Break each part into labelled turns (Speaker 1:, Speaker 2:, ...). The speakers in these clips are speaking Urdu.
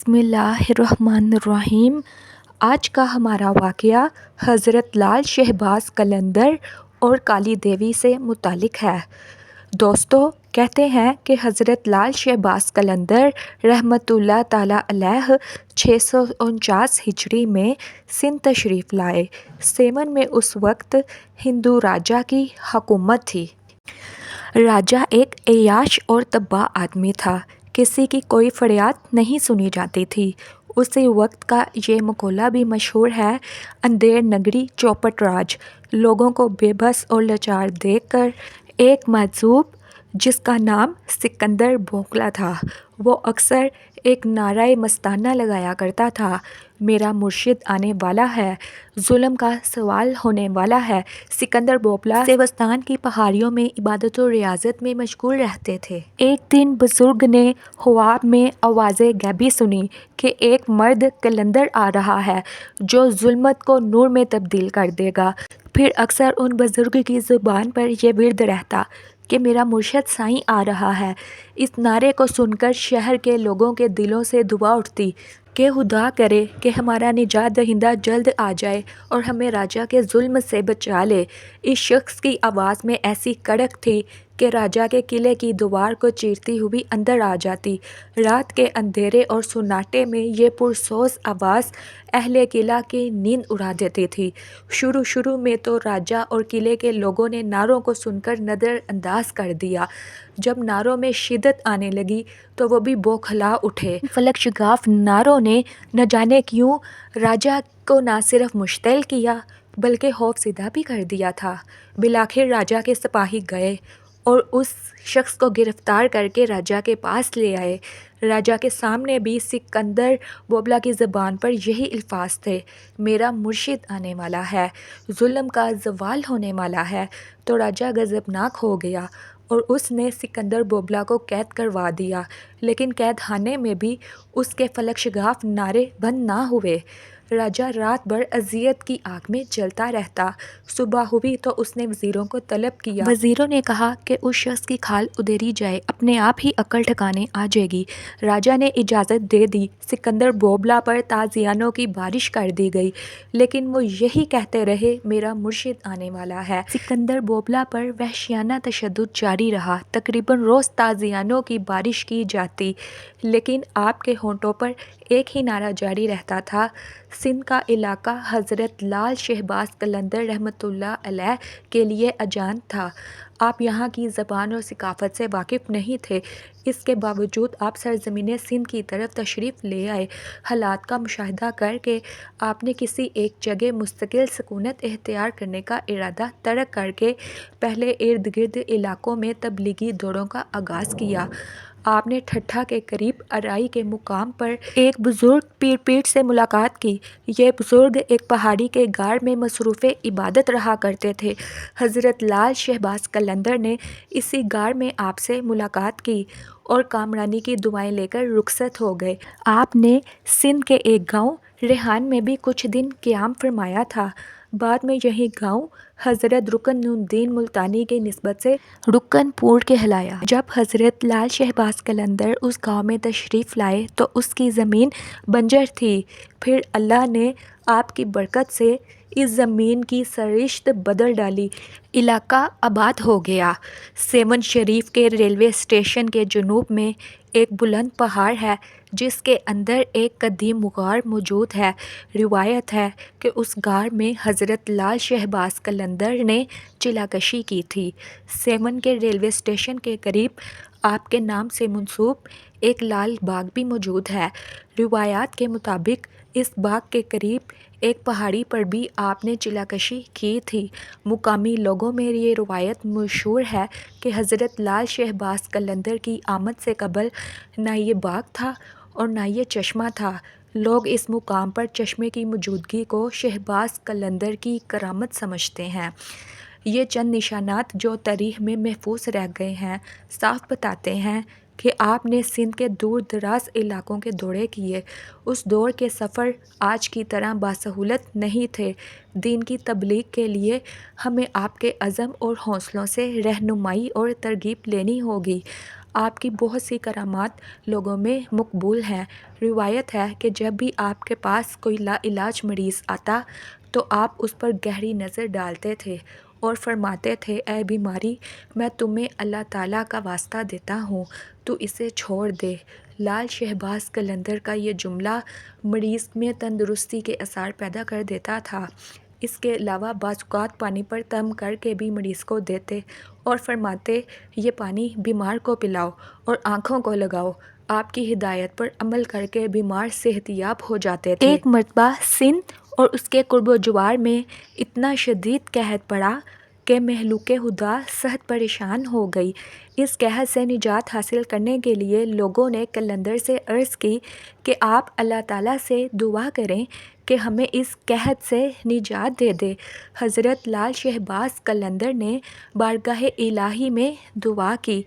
Speaker 1: بسم اللہ الرحمن الرحیم۔ آج کا ہمارا واقعہ حضرت لال شہباز قلندر اور کالی دیوی سے متعلق ہے۔ دوستو، کہتے ہیں کہ حضرت لال شہباز قلندر رحمۃ اللہ تعالیٰ علیہ 649 ہجری میں سندھ تشریف لائے۔ سیون میں اس وقت ہندو راجا کی حکومت تھی۔ راجا ایک عیاش اور طباع آدمی تھا۔ کسی کی کوئی فریاد نہیں سنی جاتی تھی۔ اسی وقت کا یہ مقولہ بھی مشہور ہے: اندھیر نگری چوپٹ راج۔ لوگوں کو بے بس اور لاچار دیکھ کر ایک مجذوب جس کا نام سکندر بوگلا تھا، وہ اکثر ایک نعرہ مستانہ لگایا کرتا تھا: میرا مرشد آنے والا ہے، ظلم کا زوال ہونے والا ہے۔ سکندر بوگلا سیوستان کی پہاڑیوں میں عبادت و ریاضت میں مشغول رہتے تھے۔ ایک دن بزرگ نے خواب میں آواز غیبی سنی کہ ایک مرد قلندر آ رہا ہے جو ظلمت کو نور میں تبدیل کر دے گا۔ پھر اکثر ان بزرگ کی زبان پر یہ ورد رہتا کہ میرا مرشد سائیں آ رہا ہے۔ اس نعرے کو سن کر شہر کے لوگوں کے دلوں سے دعا اٹھتی کہ خدا کرے کہ ہمارا نجات دہندہ جلد آ جائے اور ہمیں راجا کے ظلم سے بچا لے۔ اس شخص کی آواز میں ایسی کڑک تھی کہ راجا کے قلعے کی دیوار کو چیرتی ہوئی اندر آ جاتی۔ رات کے اندھیرے اور سناٹے میں یہ پرسوز آواز اہل قلعہ کی نیند اڑا دیتی تھی۔ شروع میں تو راجا اور قلعے کے لوگوں نے نعروں کو سن کر نظر انداز کر دیا۔ جب نعروں میں شدت آنے لگی تو وہ بھی بوکھلا اٹھے۔ فلک شگاف نعروں نے نہ جانے کیوں راجا کو نہ صرف مشتعل کیا بلکہ خوفزدہ بھی کر دیا تھا۔ بالآخر راجا کے سپاہی گئے اور اس شخص کو گرفتار کر کے راجا کے پاس لے آئے۔ راجا کے سامنے بھی سکندر بوگلا کی زبان پر یہی الفاظ تھے: میرا مرشد آنے والا ہے، ظلم کا زوال ہونے والا ہے۔ تو راجا غضبناک ہو گیا اور اس نے سکندر بوگلا کو قید کروا دیا، لیکن قید خانے میں بھی اس کے فلک شگاف نعرے بند نہ ہوئے۔ راجا رات بھر اذیت کی آگ میں جلتا رہتا۔ صبح ہوئی تو اس نے وزیروں کو طلب کیا۔ وزیروں نے کہا کہ اس شخص کی کھال ادھیری جائے، اپنے آپ ہی عقل ٹھکانے آ جائے گی۔ راجا نے اجازت دے دی۔ سکندر بوگلا پر تعزیتوں کی بارش کر دی گئی، لیکن وہ یہی کہتے رہے: میرا مرشد آنے والا ہے۔ سکندر بوگلا پر وحشیانہ تشدد جاری رہا۔ تقریباً روز تعزیتوں کی بارش کی جاتی، لیکن آپ کے ہونٹوں پر ایک ہی نعرہ جاری رہتا تھا: سندھ کا علاقہ حضرت لال شہباز قلندر رحمۃ اللہ علیہ کے لیے اجانت تھا۔ آپ یہاں کی زبان اور ثقافت سے واقف نہیں تھے، اس کے باوجود آپ سرزمین سندھ کی طرف تشریف لے آئے۔ حالات کا مشاہدہ کر کے آپ نے کسی ایک جگہ مستقل سکونت اختیار کرنے کا ارادہ ترک کر کے پہلے ارد گرد علاقوں میں تبلیغی دوروں کا آغاز کیا۔ آپ نے ٹھٹھہ کے قریب ارائی کے مقام پر ایک بزرگ پیر سے ملاقات کی۔ یہ بزرگ ایک پہاڑی کے غار میں مصروف عبادت رہا کرتے تھے۔ حضرت لال شہباز قلندر نے اسی غار میں آپ سے ملاقات کی اور کامرانی کی دعائیں لے کر رخصت ہو گئے۔ آپ نے سندھ کے ایک گاؤں ریحان میں بھی کچھ دن قیام فرمایا تھا۔ بعد میں یہی گاؤں حضرت رکن الدین ملتانی کی نسبت سے رکن پور کہلایا۔ جب حضرت لال شہباز قلندر اس گاؤں میں تشریف لائے تو اس کی زمین بنجر تھی۔ پھر اللہ نے آپ کی برکت سے اس زمین کی سرشت بدل ڈالی، علاقہ آباد ہو گیا۔ سیون شریف کے ریلوے اسٹیشن کے جنوب میں ایک بلند پہاڑ ہے جس کے اندر ایک قدیم غار موجود ہے۔ روایت ہے کہ اس غار میں حضرت لال شہباز قلندر نے چلہ کشی کی تھی۔ سیون کے ریلوے اسٹیشن کے قریب آپ کے نام سے منسوب ایک لال باغ بھی موجود ہے۔ روایات کے مطابق اس باغ کے قریب ایک پہاڑی پر بھی آپ نے چلہ کشی کی تھی۔ مقامی لوگوں میں یہ روایت مشہور ہے کہ حضرت لال شہباز قلندر کی آمد سے قبل نہ یہ باغ تھا اور نہ یہ چشمہ تھا۔ لوگ اس مقام پر چشمے کی موجودگی کو شہباز قلندر کی کرامت سمجھتے ہیں۔ یہ چند نشانات جو تاریخ میں محفوظ رہ گئے ہیں، صاف بتاتے ہیں کہ آپ نے سندھ کے دور دراز علاقوں کے دورے کیے۔ اس دور کے سفر آج کی طرح باسہولت نہیں تھے۔ دین کی تبلیغ کے لیے ہمیں آپ کے عزم اور حوصلوں سے رہنمائی اور ترغیب لینی ہوگی۔ آپ کی بہت سی کرامات لوگوں میں مقبول ہیں۔ روایت ہے کہ جب بھی آپ کے پاس کوئی لاعلاج مریض آتا تو آپ اس پر گہری نظر ڈالتے تھے اور فرماتے تھے، اے بیماری، میں تمہیں اللہ تعالیٰ کا واسطہ دیتا ہوں، تو اسے چھوڑ دے۔ لال شہباز قلندر کا یہ جملہ مریض میں تندرستی کے آثار پیدا کر دیتا تھا۔ اس کے علاوہ بعض اوقات پانی پر تم کر کے بھی مریض کو دیتے اور فرماتے، یہ پانی بیمار کو پلاؤ اور آنکھوں کو لگاؤ۔ آپ کی ہدایت پر عمل کر کے بیمار صحت یاب ہو جاتے تھے۔ ایک مرتبہ سندھ اور اس کے قرب و جوار میں اتنا شدید قحط پڑا کہ مخلوق خدا سخت پریشان ہو گئی۔ اس قحط سے نجات حاصل کرنے کے لیے لوگوں نے قلندر سے عرض کی کہ آپ اللہ تعالیٰ سے دعا کریں کہ ہمیں اس قحط سے نجات دے دے۔ حضرت لال شہباز قلندر نے بارگاہ الہی میں دعا کی۔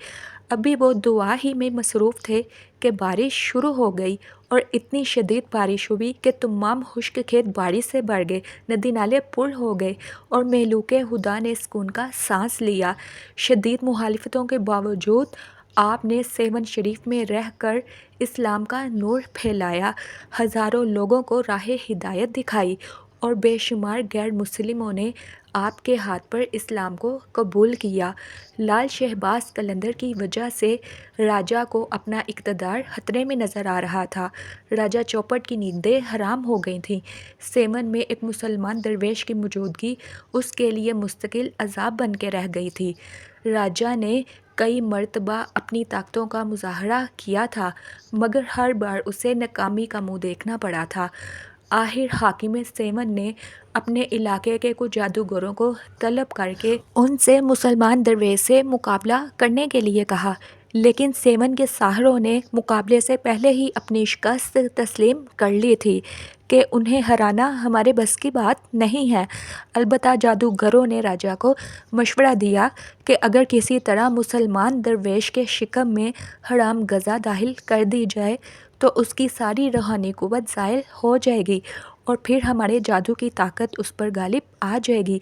Speaker 1: ابھی وہ دعا ہی میں مصروف تھے کہ بارش شروع ہو گئی اور اتنی شدید بارش ہوئی کہ تمام خشک کھیت بارش سے بھر گئے، ندی نالے پر ہو گئے اور مخلوق خدا نے سکون کا سانس لیا۔ شدید مخالفتوں کے باوجود آپ نے سیون شریف میں رہ کر اسلام کا نور پھیلایا، ہزاروں لوگوں کو راہ ہدایت دکھائی اور بے شمار غیر مسلموں نے آپ کے ہاتھ پر اسلام کو قبول کیا۔ لال شہباز قلندر کی وجہ سے راجا کو اپنا اقتدار خطرے میں نظر آ رہا تھا۔ راجا چوپٹ کی نیندیں حرام ہو گئی تھیں۔ سیون میں ایک مسلمان درویش کی موجودگی اس کے لیے مستقل عذاب بن کے رہ گئی تھی۔ راجا نے کئی مرتبہ اپنی طاقتوں کا مظاہرہ کیا تھا مگر ہر بار اسے ناکامی کا منہ دیکھنا پڑا تھا۔ آخر حاکم سیون نے اپنے علاقے کے کچھ جادوگروں کو طلب کر کے ان سے مسلمان درویش سے مقابلہ کرنے کے لیے کہا، لیکن سیون کے ساحروں نے مقابلے سے پہلے ہی اپنی شکست تسلیم کر لی تھی کہ انہیں ہرانا ہمارے بس کی بات نہیں ہے۔ البتہ جادوگروں نے راجا کو مشورہ دیا کہ اگر کسی طرح مسلمان درویش کے شکم میں حرام غذا داخل کر دی جائے تو اس کی ساری روحانی قوت زائل ہو جائے گی اور پھر ہمارے جادو کی طاقت اس پر غالب آ جائے گی۔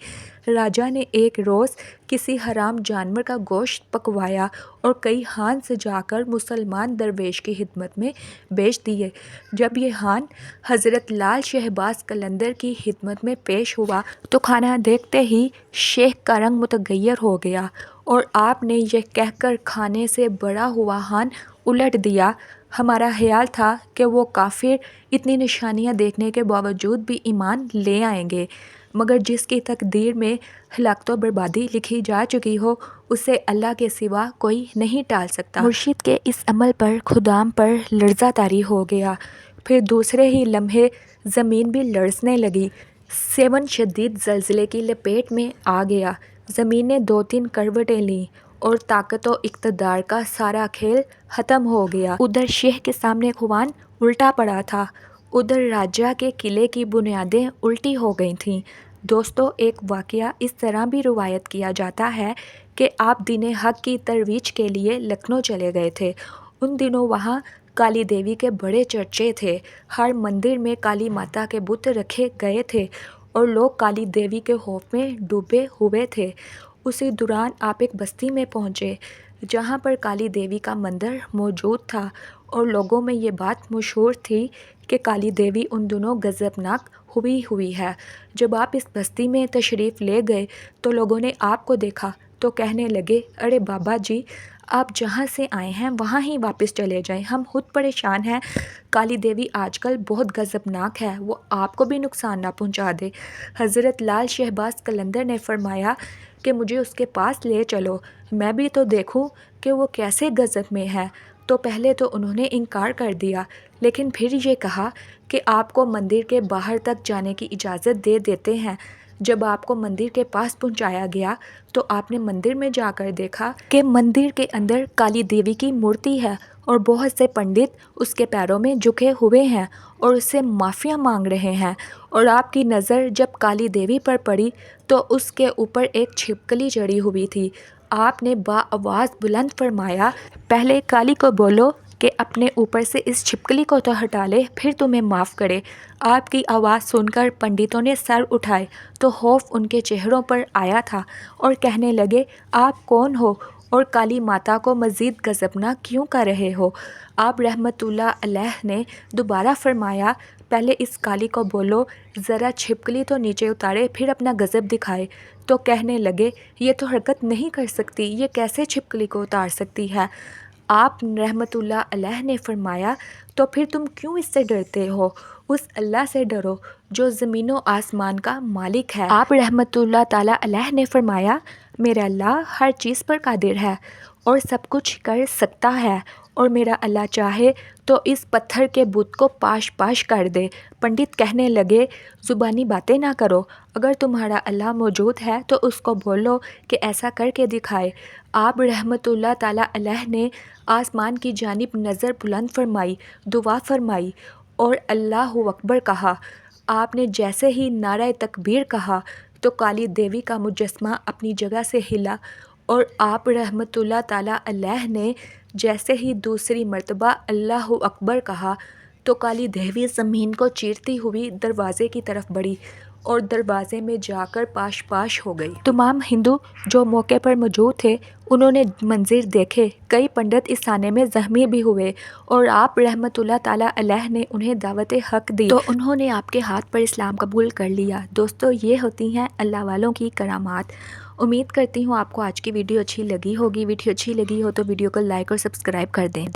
Speaker 1: راجا نے ایک روز کسی حرام جانور کا گوشت پکوایا اور کئی ہان سجا کر مسلمان درویش کی خدمت میں بیچ دیے۔ جب یہ ہان حضرت لال شہباز قلندر کی خدمت میں پیش ہوا تو کھانا دیکھتے ہی شیخ کا رنگ متغیر ہو گیا اور آپ نے یہ کہہ کر کھانے سے بڑا ہوا ہان الٹ دیا، ہمارا خیال تھا کہ وہ کافر اتنی نشانیاں دیکھنے کے باوجود بھی ایمان لے آئیں گے، مگر جس کی تقدیر میں ہلاکت و بربادی لکھی جا چکی ہو اسے اللہ کے سوا کوئی نہیں ٹال سکتا۔ مرشد کے اس عمل پر خدام پر لرزہ طاری ہو گیا۔ پھر دوسرے ہی لمحے زمین بھی لرزنے لگی۔ سیون شدید زلزلے کی لپیٹ میں آ گیا۔ زمین نے 2-3 کروٹیں لیں اور طاقت و اقتدار کا سارا کھیل ختم ہو گیا۔ ادھر شیخ کے سامنے خوان الٹا پڑا تھا، ادھر راجا کے قلعے کی بنیادیں الٹی ہو گئی تھیں۔ دوستو، ایک واقعہ اس طرح بھی روایت کیا جاتا ہے کہ آپ دین حق کی ترویج کے لیے لکھنؤ چلے گئے تھے۔ ان دنوں وہاں کالی دیوی کے بڑے چرچے تھے۔ ہر مندر میں کالی ماتا کے بت رکھے گئے تھے اور لوگ کالی دیوی کے خوف میں ڈوبے ہوئے تھے۔ اسی دوران آپ ایک بستی میں پہنچے جہاں پر کالی دیوی کا مندر موجود تھا اور لوگوں میں یہ بات مشہور تھی کہ کالی دیوی ان دنوں غضبناک ہوئی ہے۔ جب آپ اس بستی میں تشریف لے گئے تو لوگوں نے آپ کو دیکھا تو کہنے لگے، ارے بابا جی، آپ جہاں سے آئے ہیں وہاں ہی واپس چلے جائیں، ہم خود پریشان ہیں، کالی دیوی آج کل بہت غضبناک ہے، وہ آپ کو بھی نقصان نہ پہنچا دے۔ حضرت لال شہباز قلندر نے فرمایا کہ مجھے اس کے پاس لے چلو، میں بھی تو دیکھوں کہ وہ کیسے غضب میں ہے۔ تو پہلے تو انہوں نے انکار کر دیا، لیکن پھر یہ کہا کہ آپ کو مندر کے باہر تک جانے کی اجازت دے دیتے ہیں۔ جب آپ کو مندر کے پاس پہنچایا گیا تو آپ نے مندر میں جا کر دیکھا کہ مندر کے اندر کالی دیوی کی مورتی ہے اور بہت سے پنڈت اس کے پیروں میں جھکے ہوئے ہیں اور اس سے معافیاں مانگ رہے ہیں، اور آپ کی نظر جب کالی دیوی پر پڑی تو اس کے اوپر ایک چھپکلی چڑھی ہوئی تھی۔ آپ نے بآواز بلند فرمایا، پہلے کالی کو بولو کہ اپنے اوپر سے اس چھپکلی کو تو ہٹا لے، پھر تمہیں معاف کرے۔ آپ کی آواز سن کر پنڈتوں نے سر اٹھائے تو خوف ان کے چہروں پر آیا تھا اور کہنے لگے، آپ کون ہو؟ اور کالی ماتا کو مزید غضبناک کیوں کر رہے ہو؟ آپ رحمت اللہ علیہ نے دوبارہ فرمایا، پہلے اس کالی کو بولو ذرا چھپکلی تو نیچے اتارے، پھر اپنا غضب دکھائے۔ تو کہنے لگے، یہ تو حرکت نہیں کر سکتی، یہ کیسے چھپکلی کو اتار سکتی ہے؟ آپ رحمت اللہ علیہ نے فرمایا، تو پھر تم کیوں اس سے ڈرتے ہو؟ اس اللہ سے ڈرو جو زمین و آسمان کا مالک ہے۔ آپ رحمت اللہ تعالیٰ علیہ نے فرمایا، میرا اللہ ہر چیز پر قادر ہے اور سب کچھ کر سکتا ہے، اور میرا اللہ چاہے تو اس پتھر کے بت کو پاش پاش کر دے۔ پنڈت کہنے لگے، زبانی باتیں نہ کرو، اگر تمہارا اللہ موجود ہے تو اس کو بولو کہ ایسا کر کے دکھائے۔ آپ رحمت اللہ تعالیٰ علیہ نے آسمان کی جانب نظر بلند فرمائی، دعا فرمائی اور اللہ اکبر کہا۔ آپ نے جیسے ہی نعرہ تکبیر کہا تو کالی دیوی کا مجسمہ اپنی جگہ سے ہلا، اور آپ رحمت اللہ تعالیٰ علیہ نے جیسے ہی دوسری مرتبہ اللہ اکبر کہا تو کالی دیوی زمین کو چیرتی ہوئی دروازے کی طرف بڑھی اور دروازے میں جا کر پاش پاش ہو گئی۔ تمام ہندو جو موقع پر موجود تھے انہوں نے منظر دیکھے، کئی پنڈت اس آنے میں زخمی بھی ہوئے، اور آپ رحمت اللہ تعالیٰ علیہ نے انہیں دعوت حق دی تو انہوں نے آپ کے ہاتھ پر اسلام قبول کر لیا۔ دوستو، یہ ہوتی ہیں اللہ والوں کی کرامات۔ امید کرتی ہوں آپ کو آج کی ویڈیو اچھی لگی ہوگی۔ ویڈیو اچھی لگی ہو تو ویڈیو کو لائک اور سبسکرائب کر دیں۔